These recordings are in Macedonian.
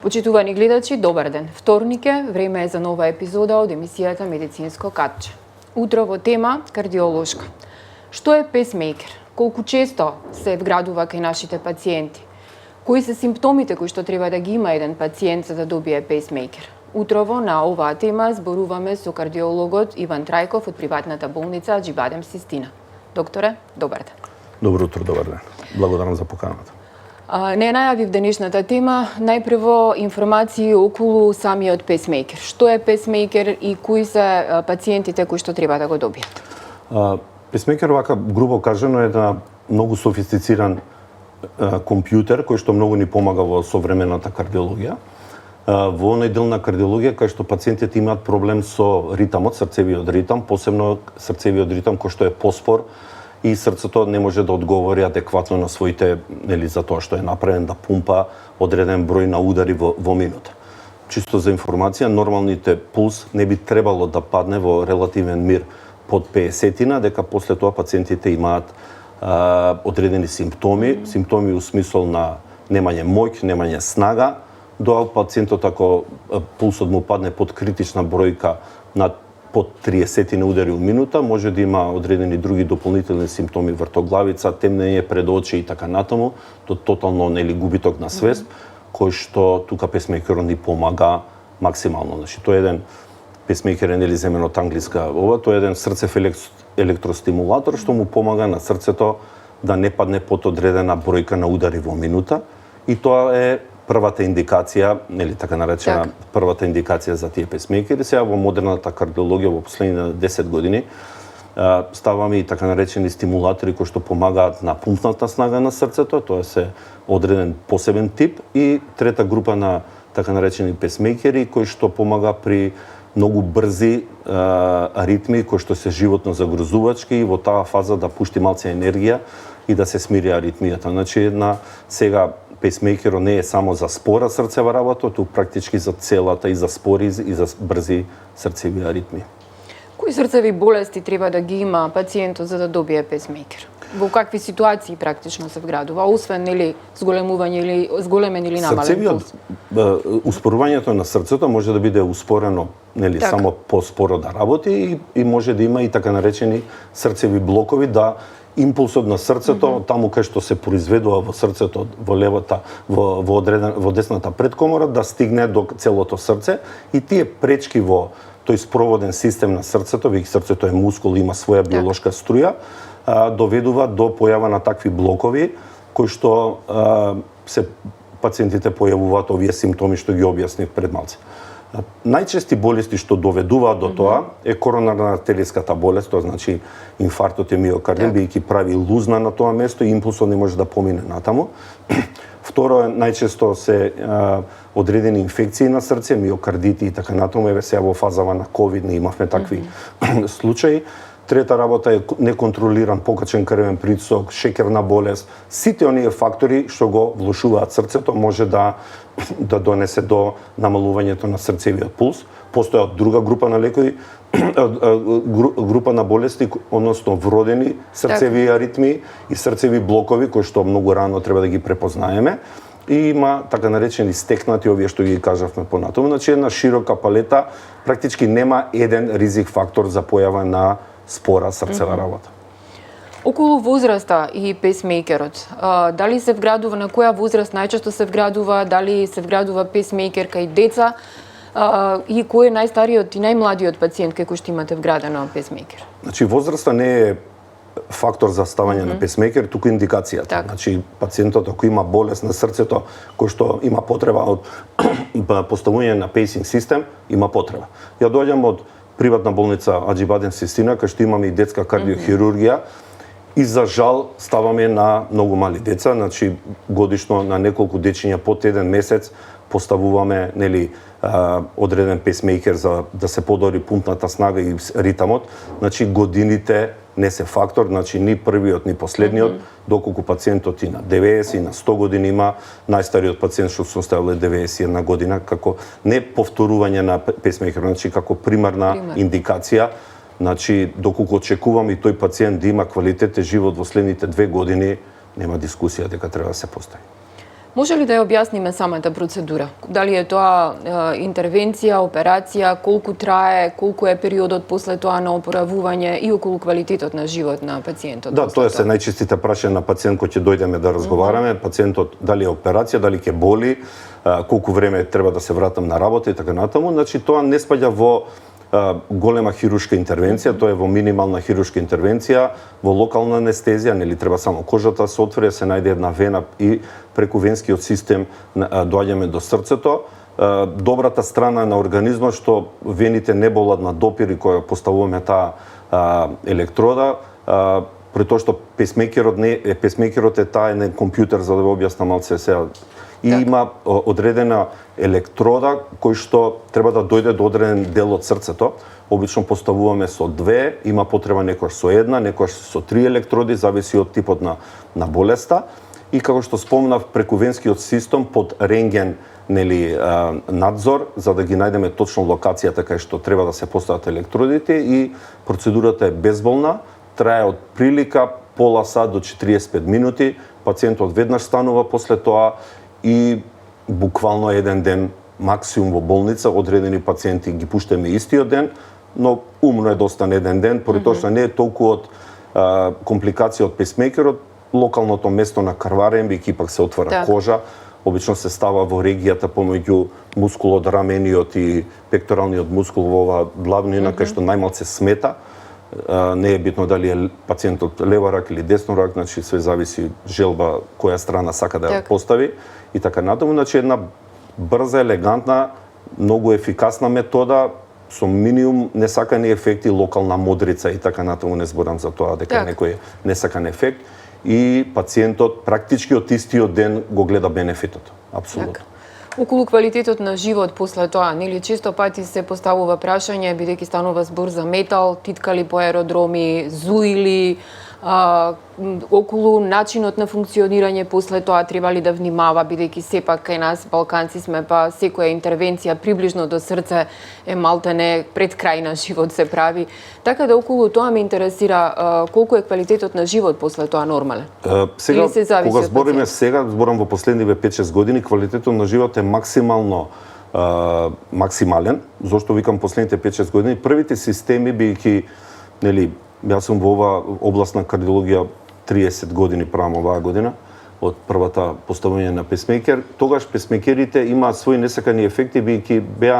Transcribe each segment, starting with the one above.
Почитувани гледачи, добар ден. Вторник е, време е за нова епизода од емисијата Медицинско катче. Утро во тема кардиолошка. Што е песмейкер? Колку често се вградува кај нашите пациенти? Кои се симптомите кои што треба да ги има еден пациент за да добие песмейкер? Утрово на оваа тема зборуваме со кардиологот Иван Трајков од приватната болница Аџибадем Систина. Докторе, добар ден. Добро утро, добар ден. Благодарам за поканата. Не најавив денешната тема, најпрво информации околу самиот песмейкер. Што е песмейкер и кои се пациентите кои што треба да го добијат? Песмейкер, вака грубо кажано, е една многу софистициран компјутер кој што многу ни помага во современата кардиологија. Во оној дел на кардиологија кај што пациентите имаат проблем со ритамот, срцевиот ритам, посебно срцевиот ритам кој што е поспор, и срцето не може да одговори адекватно на своите, за тоа што е направен да пумпа одреден број на удари во минута. Чисто за информација, нормалните пулс не би требало да падне во релативен мир под 50-тина, дека после тоа пациентите имаат одредени симптоми у смисол на немање моќ, немање снага, до пациентот ако пулсот му падне под критична бројка над под 30 удари у минута, може да има одредени други дополнителни симптоми, вртоглавица, темнење пред очи и така натаму, до тотално губиток на свест, кој што тука песмейкерот ни помага максимално. Значи, тој е еден песмейкер е земен од англиска тој е еден срцев електростимулатор што му помага на срцето да не падне под одредена бројка на удари во минута, и тоа е првата индикација, така наречена првата индикација за тие песмейкери. Сега во модерната кардиологија во последните 10 години ставаме и така наречени стимулатори кои што помагаат на пумпната снага на срцето, тоа се одреден посебен тип, и трета група на така наречени песмейкери кои што помага при многу брзи аритми кои што се животно загрозувачки и во таа фаза да пушти малце енергија и да се смири аритмијата. Значи, сега песмейкерот не е само за спора срцева работа, туку практички за целата и за спори и за брзи срцеви аритми. Кои срцеви болести треба да ги има пациентот за да добие песмейкер? Во какви ситуации практично се вградува, освен зголемување или зголемен или намален пулс? Успорувањето на срцето може да биде успорено, само по-споро да работи, и може да има и така наречени срцеви блокови, да импулсот на срцето, таму кај што се произведува во срцето, во левата, во десната предкомора, да стигне до целото срце, и тие пречки во тој спроводен систем на срцето, веќе срцето е мускул, има своја биолошка струја, доведува до појава на такви блокови, кои што се пациентите појавуваат овие симптоми што ги објаснив пред малце. Најчести болести што доведуваат до тоа е коронарна артериската болест, тоа значи инфарктот и миокардин, бидејќи прави лузна на тоа место и импулсот не може да помине натаму. Второ, најчесто се одредени инфекции на срце, миокардити и така натаму, сега во фазава на ковид не имавме такви случаи. Трета работа е неконтролиран покачен крвен притисок, шеќерна болест. Сите оние фактори што го влошуваат срцето може да донесе до намалувањето на срцевиот пулс. Постојат друга група на лекови, група на болести, односно вродени срцеви аритми и срцеви блокови, кои што многу рано треба да ги препознаеме. И има така наречени стекнати, овие што ги кажавме понатаму. Значи, една широка палета, практички нема еден ризик фактор за појава на спора срцева работа. Околу возраста и песмейкерот, дали се вградува, на која возраст најчесто се вградува, дали се вградува песмейкер кај деца, и кој е најстариот и најмладиот пациент кај кој што имате вградено песмейкер? Значи, возраста не е фактор за ставање на песмейкер, туку индикацијата. Значи, пациентот ако има болест на срцето, кој што има потреба од поставување на пейсинг систем, има потреба. Ја доаѓам од приватна болница Аџибадем Систина, кај што имаме и детска кардиохирургија, и за жал ставаме на многу мали деца, значи годишно на неколку дечиња под еден месец поставуваме одреден песмейкер за да се подобри пумпната снага и ритамот. Значи годините не се фактор, значи ни првиот ни последниот, доколку пациентот и на 90 и на 100 години има, најстариот пациент што се оставил 91 година, како не повторување на песмейкер, значи како примарна индикација. Значи, доколку очекувам и тој пациент да има квалитетен живот во следните 2 години, нема дискусија дека треба да се постави. Може ли да ја објасниме самата процедура? Дали е тоа интервенција, операција, колку трае, колку е периодот после тоа на опоравување и околу квалитетот на живот на пациентот? Да, тоа се најчестите прашања на пациент кој ќе дојдеме да разговараме, пациентот дали е операција, дали ќе боли, колку време треба да се вратам на работа и така натаму. Значи тоа не спаѓа во голема хируршка интервенција, тоа е во минимална хируршка интервенција, во локална анестезија, нели треба само кожата се отвори, се најде една вена и преку венскиот систем доаѓаме до срцето. Добрата страна на организмот што вените не болат на допир и кога поставуваме таа електрода, при тоа што песмейкерот е таа еден компјутер, за да ве објаснам малце сега. И има одредена електрода кој што треба да дојде до одреден дел од срцето. Обично поставуваме со 2, има потреба некојаш со 1, некојаш со 3 електроди, зависи од типот на болеста. И како што спомнав, преку венскиот систем под рентген, нели, надзор, за да ги најдеме точно локацијата кај што треба да се постават електродите, и процедурата е безболна, трае од прилика пола сат до 45 минути, пациентот веднаш станува после тоа и буквално еден ден максимум во болница. Одредени пациенти ги пуштаме истиот ден, но умно е да остане еден ден, поради тоа што не е толку од компликација од песмейкерот. Локалното место на крварење, бидејќи пак се отвара кожа, обично се става во регијата помеѓу мускулот рамениот и пекторалниот мускул во оваа длавнина, кај што најмалце смета. Не е битно дали е пациентот лева рак или десно рак, значи све зависи желба која страна сака да ја постави и така натаму. Значи една брза, елегантна, многу ефикасна метода со минимум несакани ефекти, локална модрица и така натаму. Не зборам за тоа дека некој несакан ефект, и пациентот практички од истиот ден го гледа бенефитот. Апсолутно. Околу квалитетот на живот после тоа, нели често пати се поставува прашање, бидејќи станува збор за метал, титкали по аеродроми, зуили, околу начинот на функционирање после тоа треба ли да внимава, бидејќи сепак кај нас балканци сме, па секоја интервенција приближно до срце е малтене пред крај на живот се прави. Така да околу тоа ме интересира колку е квалитетот на живот после тоа нормален. Сега кога збориме зборам во последниве 5-6 години, квалитетот на живот е максимално максимален. Зошто викам последните 5-6 години? Првите системи, бидејќи нели јас сум во оваа област на кардиологија 30 години правам оваа година, од првата поставување на песмейкер. Тогаш песмейкерите имаат своји несакани ефекти, бидејќи беа,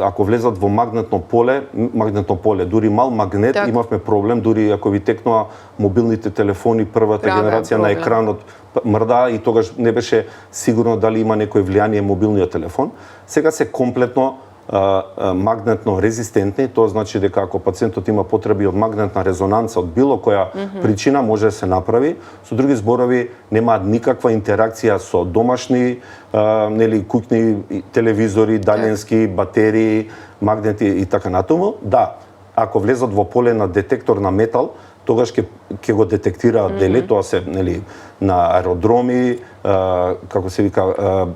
ако влезат во магнетно поле, дури мал магнет, имавме проблем, дури ако ви текнува мобилните телефони, првата генерација на екранот мрда и тогаш не беше сигурно дали има некој влијание мобилниот телефон. Сега се комплетно магнетно резистентни, тоа значи дека ако пациентот има потреби од магнетна резонанца од било која причина, може да се направи. Со други зборови, немаат никаква интеракција со домашни, нели, куќни телевизори, даленски, батерии, магнети и така натаму. Да, ако влезат во поле на детектор на метал, тогаш ќе го детектираат дали тоа се, нели, на аеродроми, како се вика,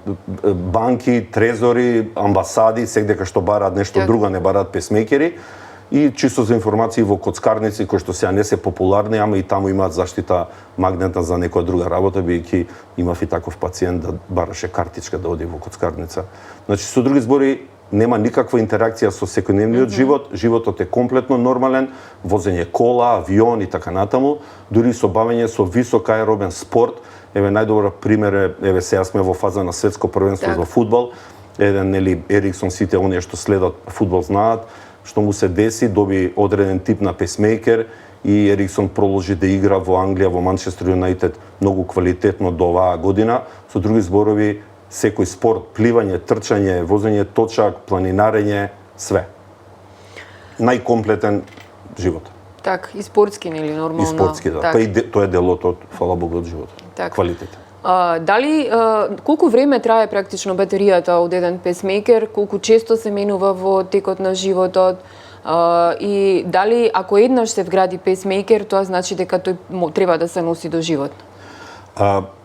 банки, трезори, амбасади, сегдека што бараат нешто друго, не бараат песмейкери. И чисто за информации, во коцкарници кои што сега не се популарни, ама и таму имаат заштита магнетна за некоја друга работа, бидејќи имав и таков пациент да бараше картичка да оди во коцкарница. Значи, со други збори, нема никаква интеракција со секојдневниот живот, животот е комплетно нормален, возење кола, авион и така натаму, дури со бавење со висок аеробен спорт. Еве најдобар пример е, еве сега сме во фаза на светско првенство за фудбал. Еден, нели, Ериксон, сите оние што следат фудбал знаат, што му се деси, доби одреден тип на песмейкер и Ериксон проложи да игра во Англија, во Манчестер Юнайтед многу квалитетно до оваа година. Со други зборови, секој спорт, пливање, трчање, возење точак, планинарење, све. Најкомплетен живот. Так, и спортски, нели, нормално? И спортски, да. Па и тоа е делот од, фала Богу, од животот. Квалитет. Дали, колку време трае практично батеријата од еден песмейкер, колку често се менува во текот на животот, и дали ако еднаш се вгради песмейкер, тоа значи дека тој треба да се носи до живот?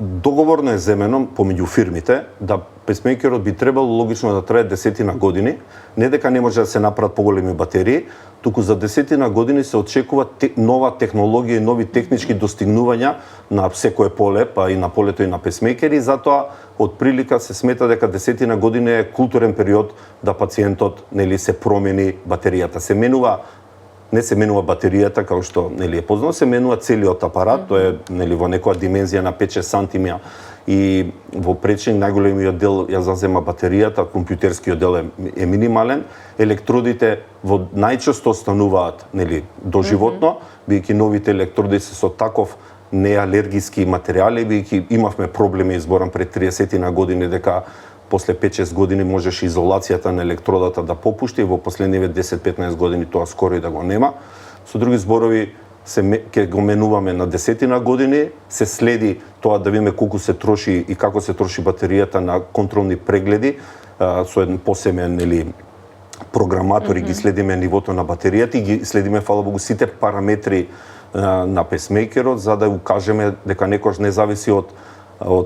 Договорно е земено помеѓу фирмите да песмейкерот би требало логично да трае 10 години, не дека не може да се направат поголеми батерии, туку за 10 години се очекува нова технологија и нови технички достигнувања на секое поле, па и на полето и на песмейкери, затоа од прилика се смета дека 10 години е културен период да пациентот нели се промени батеријата. Не се менува батеријата како што нели е познато, се менува целиот апарат, тоа е нели во некоја димензија на 5-6 сантими и во пречник најголемиот дел ја зазема батеријата, компјутерскиот дел е минимален, електродите најчесто остануваат нели доживотно, бидејќи новите електроди се со таков неалергиски материјали, бидејќи имавме проблеми изборам пред 30 години дека после 5-6 години можеше изолацијата на електродата да попушти и во последниве 10-15 години тоа скоро и да го нема. Со други зборови, ќе го менуваме на 10 години, се следи тоа да видиме колку се троши и како се троши батеријата на контролни прегледи, со еден посебен нели програматори ги следиме нивото на батеријата и ги следиме фала Богу сите параметри на песмейкерот за да укажеме дека некош не зависи од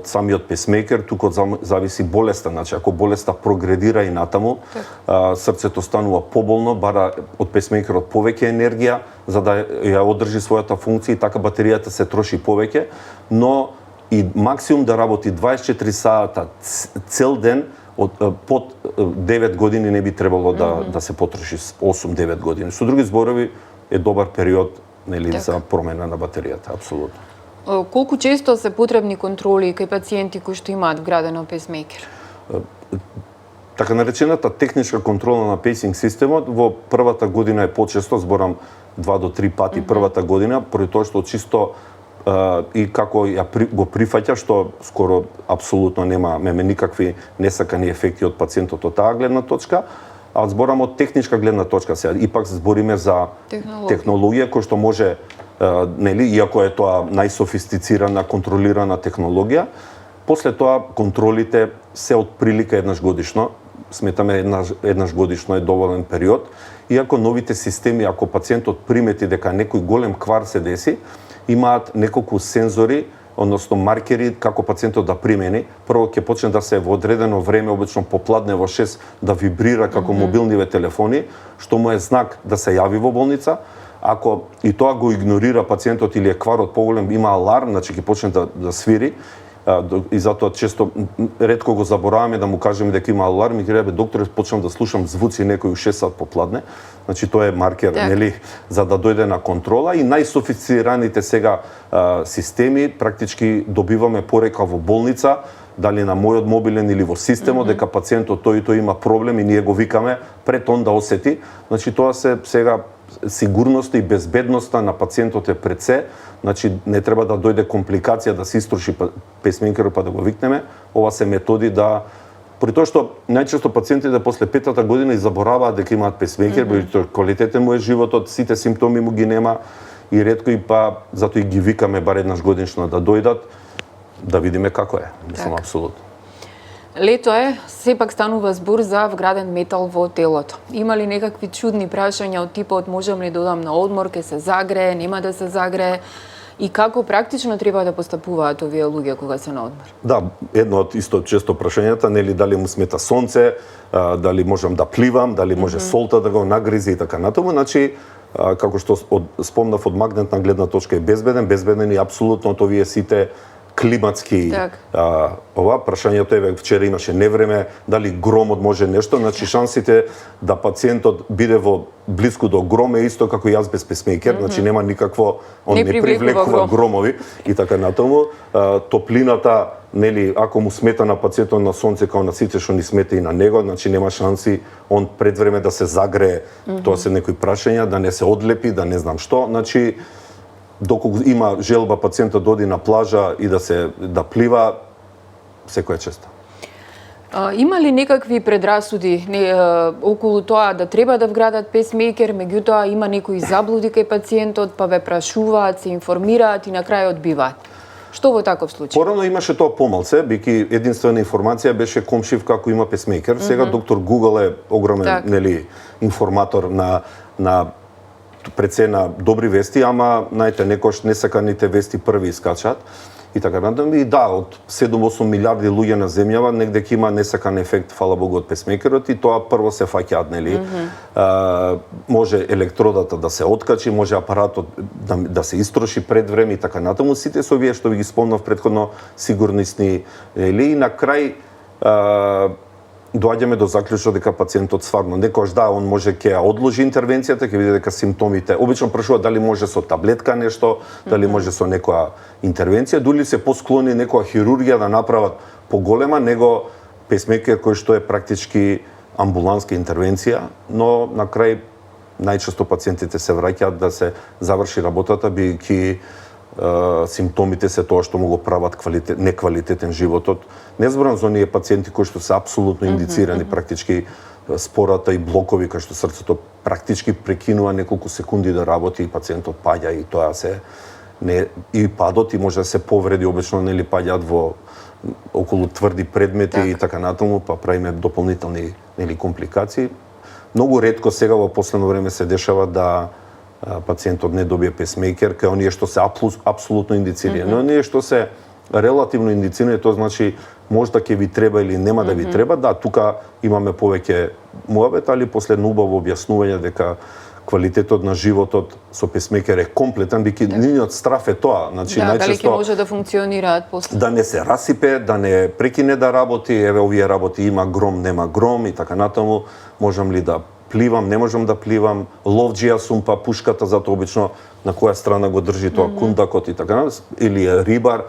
самиот песмейкер, туку зависи болеста. Значи, ако болеста прогредира и натаму, срцето станува поболно, бара од песмейкерот повеќе енергија за да ја одржи својата функција и така батеријата се троши повеќе, но и максимум да работи 24 сата цел ден, под 9 години не би требало да се потроши 8-9 години. Со други зборови е добар период нели за промена на батеријата, апсолутно. Колку често се потребни контроли кај пациенти кои што имаат вградено песмейкер? Така наречената техничка контрола на пейсинг системот во првата година е почесто, зборам 2 до 3 пати првата година, поради тоа што чисто и како го прифаќа, што скоро апсолутно немаме никакви несакани ефекти од пациентот од таа гледна точка, а зборам од техничка гледна точка сега. Ипак збориме за технологија која што може нели, иако е тоа најсофистицирана, контролирана технологија, после тоа контролите се од прилика еднаш годишно, сметаме еднаш годишно е доволен период, иако новите системи, ако пациентот примети дека некој голем квар се деси, имаат неколку сензори, односно маркери како пациентот да примени. Прво ќе почне да се во одредено време, обично попладне во 6, да вибрира како мобилниве телефони, што му е знак да се јави во болница. Ако и тоа го игнорира пациентот или е кварот поголем, има аларм, значи ќе почне да свири, и затоа често ретко го забораваме да му кажеме дека има аларм и кажеме докторе почнам да слушам звуци некој у 6 сат попладне. Значи тоа е маркер, нели, за да дојде на контрола и најсофистицираните сега системи практички добиваме порека во болница, дали на мојот мобилен или во системот, дека пациентот тој и тој има проблем и ние го викаме пред он да осети. Значи тоа се сега сигурноста и безбедноста на пациентот е пред се, значи не треба да дојде компликација да се истроши песмейкерот па да го викнеме. Ова се методи да при тоа што најчесто пациентите после 5-та година и забораваат дека имаат песмейкер, бидејќи квалитетен му е животот, сите симптоми му ги нема и ретко и па затоа и ги викаме бар еднаш годишно да дојдат да видиме како е. Мислам апсолутно. Лето е, сепак станува збор за вграден метал во телото. Има ли некакви чудни прашања од типот можам ли да одам на одмор, ке се загрее, нема да се загрее? И како практично треба да постапуваат овие луѓе кога се на одмор? Да, едно од исто често прашањата, нели дали му смета сонце, дали можам да пливам, дали може солта да го нагризе и така натаму. Значи, како што спомнав од магнетна гледна точка е безбеден и апсолутно од овие сите климатски ова прашањето е вчера имаше невреме, дали громот може нешто, значи шансите да пациентот биде во блиску до гром е исто како јас без песмейкер, значи нема никакво, он не привлекува громови и така натаму. Топлината, нели, ако му смета на пациентот на сонце како на сите што ни смета и на него, значи нема шанси он пред време да се загрее, тоа се некои прашања, да не се одлепи, да не знам што, значи доколку има желба пациентот да оди на плажа и да плива, секоја честа. Има ли некакви предрасуди околу тоа да треба да вградат песмейкер, меѓутоа има некои заблуди кај пациентот, па ве прашуваат, се информираат и на крај одбиваат? Што во таков случај? Порано имаше тоа помалце, бијќи единствена информација беше комшив како има песмейкер. Сега доктор Google е огромен нели информатор на пред се на добри вести, ама најте некош несаканите вести први искачат. и така натаму. И да, од 7-8 милиарди луѓе на земјава негде ќе има несакан ефект, фала Богу, од песмекерот и тоа прво се фаќаат, нели? Може електродата да се откачи, може апаратот да се истроши пред време и така натаму. Сите се овие што ви ги спомнав претходно сигурнисни, нели? И на крај доаѓаме до заклучок дека пациентот стварно некојаш да, он може ќе одложи интервенцијата, ќе види дека симптомите, обично прашува дали може со таблетка нешто, дали може со некоја интервенција, дури се посклони некоја хирургија да направат поголема него песмекер кој што е практички амбулантска интервенција, но на крај најчесто пациентите се враќаат да се заврши работата бидејќи симптомите се тоа што му го прават неквалитетен животот. Не зборам за оние пациенти кои што се апсолутно индицирани, практички спората и блокови кај што срцето практички прекинува неколку секунди да работи и пациентот паѓа и тоа се и падот и може да се повреди, обично нели паѓаат во околу тврди предмети и така натаму, па правиме дополнителни нели компликации. Многу ретко сега во последно време се дешава да пациентот не добие песмейкер, кај оние што се апсолутно индицирани. Но оние што се релативно индицирани, тоа значи може да ќе ви треба или нема да ви треба. Да, тука имаме повеќе муабет, али последно убаво објаснување дека квалитетот на животот со песмекер е комплетен, бидејќи нивниот страф е тоа. Значи најчесто дали ќе може да функционираат после. Да не се расипе, да не прекине да работи, еве овие работи има гром, нема гром и така натаму, можам ли да пливам, не можам да пливам, ловџија сум, па пушката затоа обично на која страна го држи тоа кундакот и така натаму, или е рибар,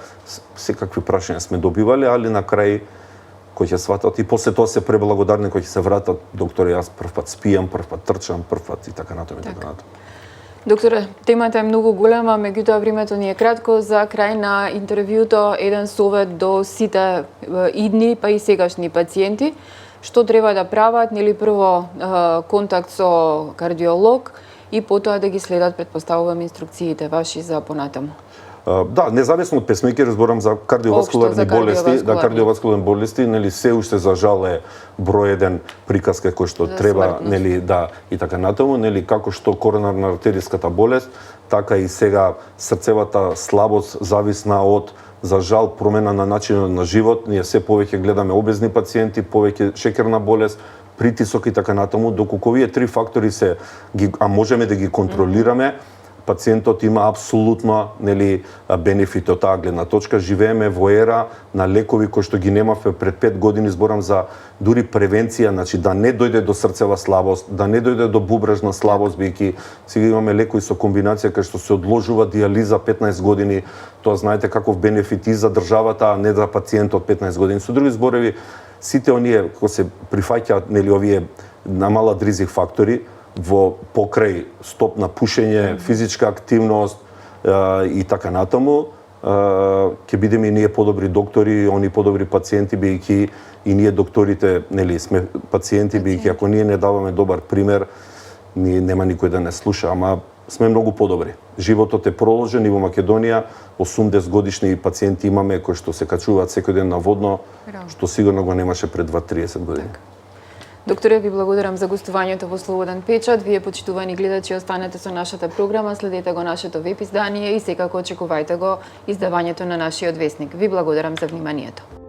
секакви прашања сме добивале, али на крај кој ќе сватат и после тоа се преблагодарни кој ќе се вратат, докторе, јас првпат спијам, првпат трчам, првпат и така натаму и така натаму. Докторе, темата е многу голема, меѓутоа времето ни е кратко. За крај на интервјуто еден совет до сите идни па и сегашни пациенти. Што треба да прават, нели прво контакт со кардиолог и потоа да ги следат, предпоставувам, инструкциите ваши за понатаму. Да, независно од песмекер, зборам за кардиоваскуларни болести, да, кардиоваскуларни болести, нели се уште за жал е број еден приказка кој што треба, нели, да, и така натаму, нели, како што коронарна артериската болест, така и сега срцевата слабост зависна од, за жал, промена на начинот на живот. Ние се повеќе гледаме обезни пациенти, повеќе шеќерна болест, притисок и така натаму, доколку овие три фактори а можеме да ги контролираме, пациентот има апсолутно, нели, бенефит од таа гледна точка. Живееме во ера на лекови кои што ги немавме пред 5 години, зборам за дури превенција, значи да не дојде до срцева слабост, да не дојде до бубрежна слабост, бидејќи сега имаме лекови со комбинација кај што се одложува диализа 15 години. Тоа знаете каков бенефит и за државата, а не за пациентот 15 години. Со други зборови, сите оние кои се прифаќаат, нели, овие намалат ризик фактори во покрај стоп на пушење, физичка активност и така натаму, ќе бидеме и ние подобри доктори, они подобри пациенти, бидејќи и ние докторите, нели, сме пациенти, бидејќи ако ние не даваме добар пример, нема никој да не слуша, ама сме многу подобри. Животот е проложен и во Македонија 80 годишни пациенти имаме кои што се качуваат секој ден на водно, што сигурно го немаше пред 20-30 години. Докторе, ви благодарам за гостувањето во Слободен печат. Вие, почитувани гледачи, останете со нашата програма, следете го нашето веб издание и секако очекувајте го издавањето на нашиот весник. Ви благодарам за вниманието.